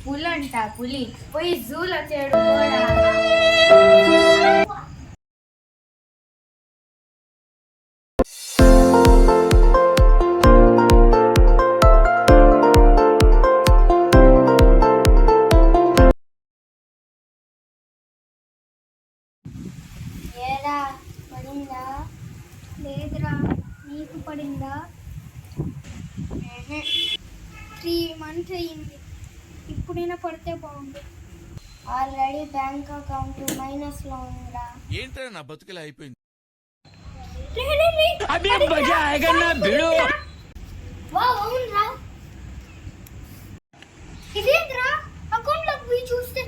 పులంట పులి పోయి జూలో చేయడం కూడా. ఏరా పడిందా? లేదురా, నీకు పడిందా? 3 months అయ్యింది, ఇప్పుడైనా పడితే బాగుంది. ఆల్రెడీ బ్యాంక్ అకౌంట్ మైనస్ లో ఉందిరా. ఏంట్రా నా బతుకులా అయిపోయింది. అవునరా, ఇదేంట్రా అకౌంట్ లోకి పోయి చూస్తే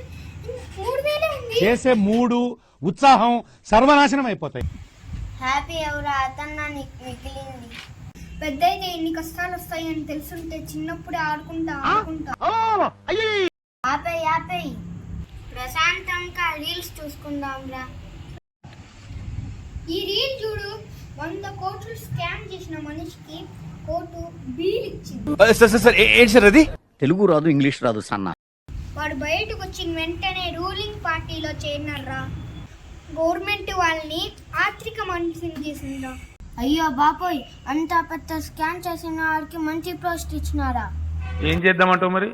3000 ఉంది. చేసే మూడు ఉత్సాహం సర్వనాశనం అయిపోతాయి. హ్యాపీ ఎవరా? అతన్నా నీకు మిగిలింది. పెద్ద అయితే ఎన్ని కష్టాలు వస్తాయని తెలుసుంటే చిన్నప్పుడే ఆడుకుంటా. ఆపేయి ప్రశాంతంగా రీల్స్ చూసుకుందాంరా. ఈ రీల్ చూడు, 100 కోట్లు స్కామ్ చేసిన మనిషికి కోర్టు బీల్ ఇచ్చింది. సార్ ఏంటి సార్ అది? తెలుగు రాదు, ఇంగ్లీష్ రాదు సన్న. వాడు బయటకు వచ్చిన వెంటనే రూలింగ్ పార్టీలో చేరినారా. గవర్నమెంట్ వాళ్ళని ఆర్థిక మంత్రిని చేసిందా. అయ్యో బాపోయ్, అంత పెద్ద స్కామ్ చేసిన వాడికి మంచి పోస్ట్ ఇచ్చినారా? ఏం చేద్దామంటావు మరి?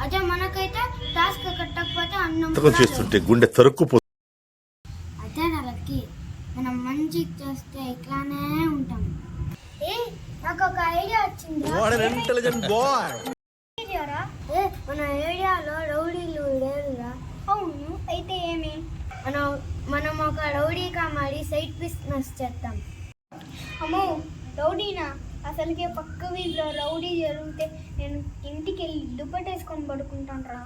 అదే మనకైతే టాస్క్ కట్టకపోతే అన్నం చేస్తుంటే గుండె తరుక్కుపో. అదే నెలకి మనం మంచి చేస్తే ఇట్లానే ఉంటాం. నాకు ఒక ఐడియా వచ్చింది. మన ఏరియాలో రౌడీలు లేరురా. అవును, అయితే ఏమి? మనం ఒక రౌడీగా మారి సైడ్ బిజినెస్ చేద్దాం. అమ్మో, రౌడీనా? అసలుకే పక్క వీధిలో రౌడీ జరిగితే నేను ఇంటికి వెళ్ళి దుప్పటేసుకొని పడుకుంటాను రా.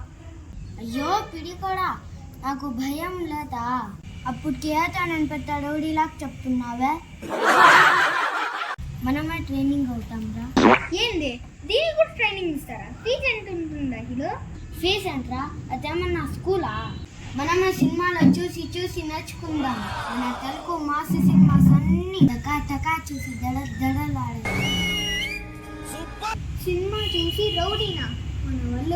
అయ్యో పిడి కూడా, నాకు భయం లేదా? అప్పుడు చేతానని పెద్ద రౌడీలాగా చెప్తున్నావే. మనమే ట్రైనింగ్ అవుతాం రా. ఏంది, దీనికి కూడా ట్రైనింగ్ ఇస్తారా? ఫీజు ఎంత ఉంటుందా? కిలో ఫీజ్ ఎంట్రా? అదేమన్నా స్కూలా? మనమే సినిమాలో చూసి చూసి నేర్చుకుందాం. మన తెలుగు మాస్ సినిమాస్ అన్ని టకా చూసి దడలాడే. సినిమా చూసి రౌడీనా? మన వల్ల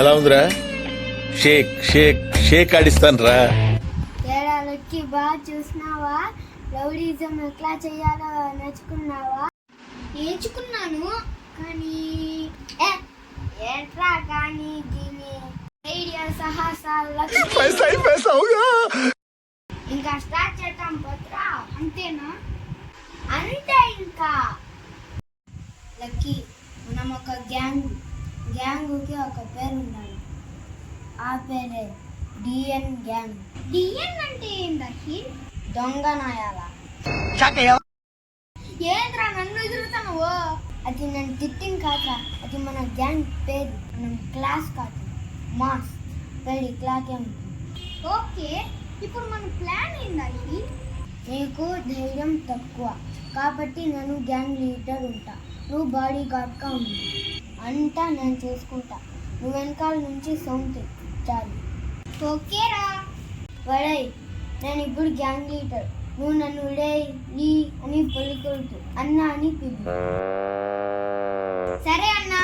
ఎలా ఉందిరా? షేక్ షేక్ షేక్ ఆడిస్తాను రా. తేడాలకి బాగా చూసినావా? రౌడీజం ఎట్లా చేయాలో నేర్చుకున్నావా? నేర్చుకున్నాను, కానీ ఏంట్రా కానీ దీని ఐడియా సాహసాలు ఇంకా స్టార్ట్ చేద్దాం పత్రా. అంతేనా? అంతే ఇంకా. లక్కీ, మనం ఒక గ్యాంగ్కి ఒక పేరు ఉండాలి. ఆ పేరే డిఎన్ గ్యాంగ్. డిఎన్ అంటే ఏంటి? దొంగ నాయాల. ఏంద్రా నన్ను ఎదురుతాను? అది నన్ను తిట్టింగ్ కాదురా, అది మన గ్యాంగ్ పేరు. మనం క్లాస్ కాదు, మాస్ పేరు ఇట్లాగే ఉంటుంది. ఓకే, ఇప్పుడు మన ప్లాన్ ఏంటి? నీకు ధైర్యం తక్కువ కాబట్టి నేను గ్యాంగ్ లీడర్ ఉంటా. నువ్వు బాడీ గార్డ్గా ఉండు. అంతా నేను చూసుకుంటా. నువ్వు వెనకాల నుంచి సౌండ్ చాలు. ఓకేరా. వడై, నేను ఇప్పుడు గ్యాంగ్ లీడర్. నువ్వు నన్ను ఉడేయి అని పలుకుతూ అన్న అని పిలు. సరే అన్నా.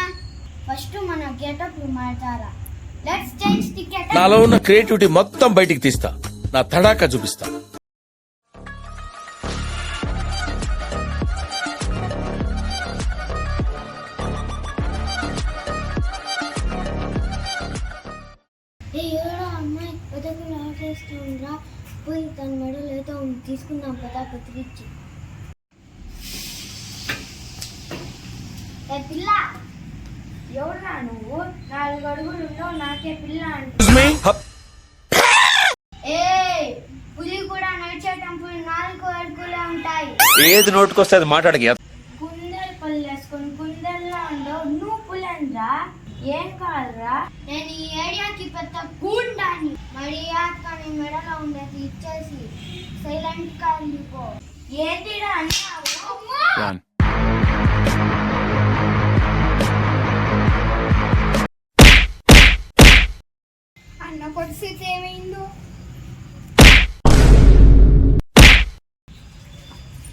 ఫస్ట్ మన గెటప్ మాట్లాడారా. Let's change the getup. నాలో ఉన్న క్రియేటివిటీ మొత్తం బయటికి తీస్తా, నా తడాకా చూపిస్తా. ఎవరో అమ్మాయి వెతకులు ఆటేస్తుండ్రా, పోయి తన మెడలో ఏదో తీసుకుందాం కదా బతికిచ్చి. ఏ పిల్ల, ఎవరురా నువ్వు? 4 అడుగులు ఉన్నావు, నాకే పిల్ల అంటే. ఏ పులి కూడా నడిచేటప్పుడు 4 అడుగులే ఉంటాయి. ఏది నోటుకొస్తే అది మాట్లాడక. కుందలు పళ్ళు వేసుకొని కుందల్లా ఉండవు, నువ్వు పులండ్రా. ఏం కావాలరా? నేను ఈ ఏరియాకి పెద్ద గూండాని. మర్యాదగా నీ మెడలో ఉండేది ఇచ్చేసి సైలెంట్ గా వెళ్ళిపో. ఏంటిరా అన్నావు? అన్న పరిస్థితి ఏమైందో.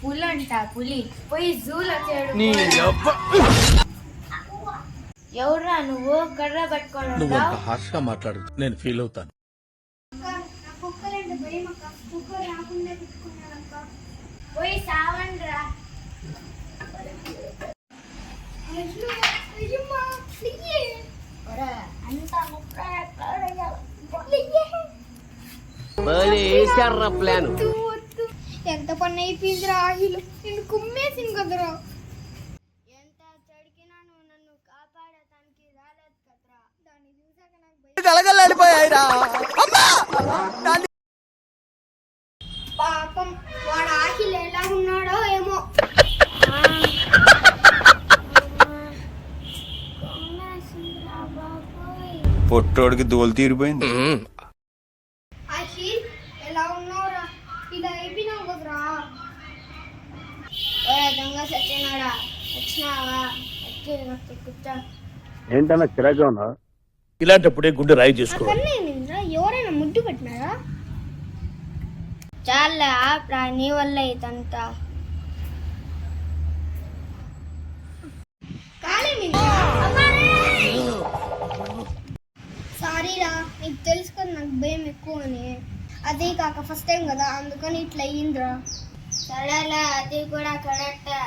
పులంట పులి, పోయి జూలో చేడు. ఎవరురా నువ్వు? కర్ర పట్టుకొని ఉన్నావు. హార్ష్గా మాట్లాడు, నేను ఫీల్ అవుతాను. నా కుక్కలంటే భయం అక్క. కుక్కలు రాకుండా పెట్టుకున్నానక్క. పోయి సావండ్రా. అంతా ముక్క ప్లాన్ ఎంత పని అయిపోయింది రాహిలు. నేను కుమ్మేసింది కదరా. ఎంత చడికినా నువ్వు నన్ను కాపాడటానికి రాలేదు కదరా. దాన్ని చూసాక నాకు పాపం వాడు ఆహిల్ ఎలా ఉన్నాడో ఏమో. పొట్టోడికి దోలు తీరిపోయింది. ఆహిల్ ఎలా ఉన్నావురా? ఇలా అయిపోయినావు కదరా. దొంగ సచ్చినాడా, వచ్చినావా? వచ్చి కూర్చో. ఏంటన్నా చిరాగ్గా ఉన్నా? ఇలాంటప్పుడే గుండె రాయి చేసుకో. అక్కడనేమిందిరా? ఎవరైనా ముద్దు పెట్టినారా? చాలే ఆప్రా, నీ వల్ల ఇదంతా. సారీరా, నీకు తెలుసు కదా నాకు భయం ఎక్కువ అని. అదే కాక ఫస్ట్ టైం కదా, అందుకని ఇట్లా అయ్యిందిరా. సరేలే, అది కూడా కరెక్టే.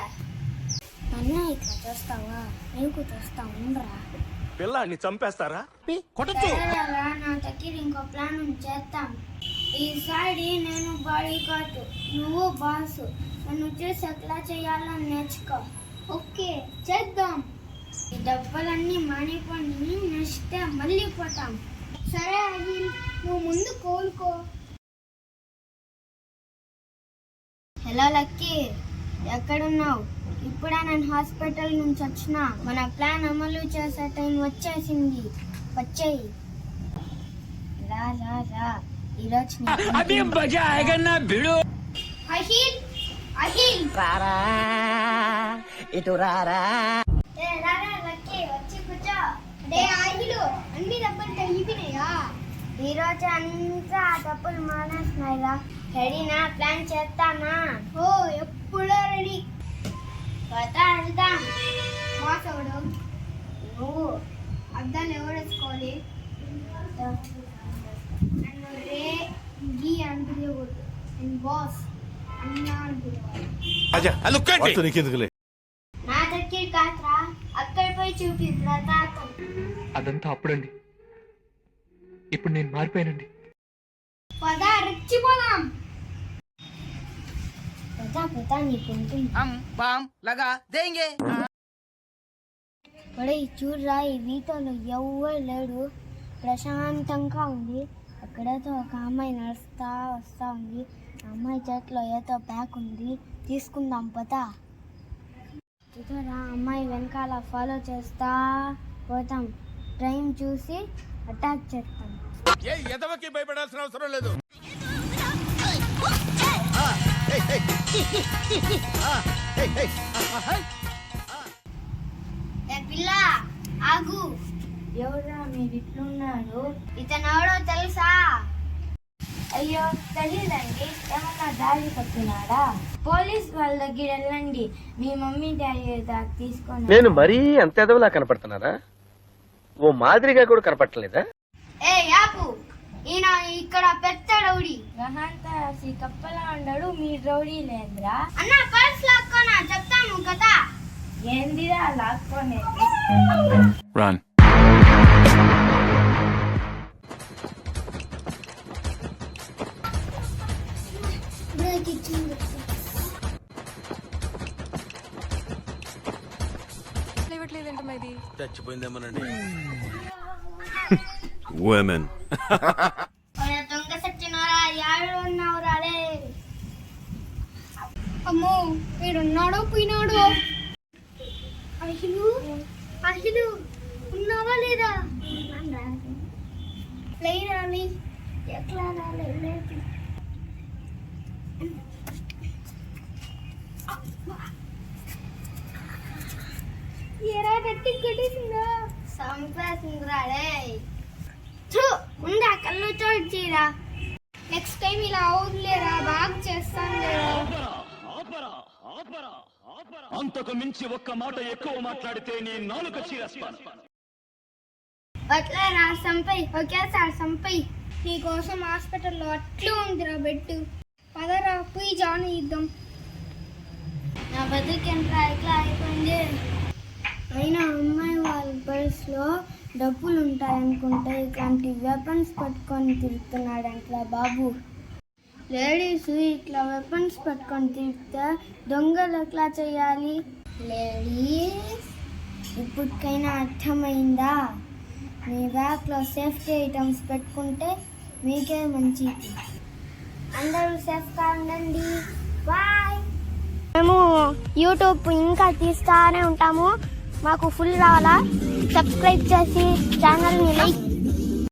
అన్న ఇట్లా చేస్తావా? నీకు చేస్తా ఉండరా. పిల్లాన్ని చంపేస్తారా? సరేరా, నా దగ్గర ఇంకో ప్లాన్ చేద్దాం. ఈసారి నేను బాడీ గార్డ్, నువ్వు బాసు. నన్ను చూసి ఎట్లా చేయాలని నేర్చుకో. ఓకే, చేద్దాం. ఈ డబ్బులన్నీ మానిపోయి నెక్స్ట్ మళ్ళీ పోతాం. సరే అహిల్, నువ్వు ముందు కోలుకో. హలో లక్కీ, ఎక్కడున్నావు? ఇప్పుడే నేను హాస్పిటల్ నుంచి వచ్చిన. మన ప్లాన్ అమలు చేసే టైం వచ్చేసింది. వచ్చేయి. రా రా రా, ఈరోజు అహిల్, అహిల్ ఇటు రారా. రారా లక్కీ, వచ్చి కూర్చో. డే అహిలు, అన్ని దెబ్బలు తగ్గిపోయినాయా? ఈరోజు అంతా ఆ డబ్బులు మానేస్తున్నాయిరా. రెడీనా? ప్లాన్ చేస్తానా? ఓ, ఎప్పుడో రెడీ. పోతా వెళ్దాం. బాస్ ఎవడు? నువ్వు అద్దాలు ఎవరు వేసుకోవాలి? నన్ను రే గీ అని పిలవకూడదు. నేను బాస్ అన్న అని పిలవాలి. నీకెందుకులే. నా దగ్గర కాదురా, అక్కడ పోయి చూపి ప్రతాపం. అదంతా అప్పుడండి. ఇప్పుడు నేను మారిపోయానండి. పద, రెచ్చిపోదాం. పదా నీకుంటుంది. ఒరేయ్ చూడరా, ఈ వీధిలో ఎవ్వరు లేడు, ప్రశాంతంగా ఉంది. అక్కడేదో ఒక అమ్మాయి వస్తా ఉంది. ఆ అమ్మాయి చేతిలో ఏదో బ్యాగ్ ఉంది, తీసుకుందాం పదా. ఇదరా అమ్మాయి వెనకాల ఫాలో చేస్తా పోతాం. టైం చూసి అటాక్ చేస్తాం. భయపడాల్సిన అవసరం లేదు. ఏ పిల్ల, ఆగు. ఎవరురా మీరు ఇట్లున్నారు? ఇతనెవడో తెలుసా? అయ్యో తెలీదండి. ఏమన్నా దారి తప్పినాడా? పోలీస్ వాళ్ళ దగ్గర వెళ్ళండి, మీ మమ్మీ డాడీ దాకా తీసుకొని. నేను మరీ అంత ఎదవలా కనపడుతున్నారా? ఓ మాదిరిగా కూడా కనపడలేదా? ఏ యాపు, ఈయన ఇక్కడ పెద్ద రౌడీ. రహాంతరాసి కప్పలా ఉండడు, మీ రౌడీ లేదురా. అన్న పర్స్ లాక్కోనా, చెప్తాను కదా. ఏందిరా లాక్కోనేది? Run. నీకు ఇచ్చింది. చచ్చిపోయిందేమోనండి. దొంగ సచ్చినోరా యాడు ఉన్నావురా రే? అమ్మో వీడున్నాడో పోయినాడో. అహిలు అహిలు ఉన్నావా లేదా? లేరాలి. ఎట్లా రాలేదు? ఎరా గట్టి కొట్టేసిందా? సంపేసిందిరా రే. చూ ఉందా కళ్ళు చూడ్చిరా. నెక్స్ట్ టైం ఇలా అవుతులేరా, బాగా చేస్తాను లేరా. అంతకు మించి ఒక్క మాట ఎక్కువ మాట్లాడితే నీ నాలుక చీరేస్తాను. వట్లేరా సంపై ఒకేసారి సంపై. నీకోసం హాస్పిటల్లో అట్లే ఉందిరా బెడ్. పదరా పోయి జాయిన్ ఇద్దాం. నా బతుకేంట్రా ఇట్లా అయిపోయింది? అయినా అమ్మాయి వాళ్ళ పర్స్లో డబ్బులు ఉంటాయనుకుంటే ఇట్లాంటి వెపన్స్ పట్టుకొని తిరుగుతున్నాడంట్లా బాబు. లేడీస్ ఇట్లా వెపన్స్ పట్టుకొని తిరిగితే దొంగలు ఎట్లా చేయాలి? లేడీస్ ఇప్పటికైనా అర్థమైందా? మీ బ్యాగ్లో సేఫ్టీ ఐటమ్స్ పెట్టుకుంటే మీకే మంచిది. అందరూ సేఫ్గా ఉండండి. బాయ్. మేము యూట్యూబ్ ఇంకా తీస్తానే ఉంటాము. మాకు ఫుల్ రావాలా? సబ్స్క్రైబ్ చేసి ఛానల్ని లైక్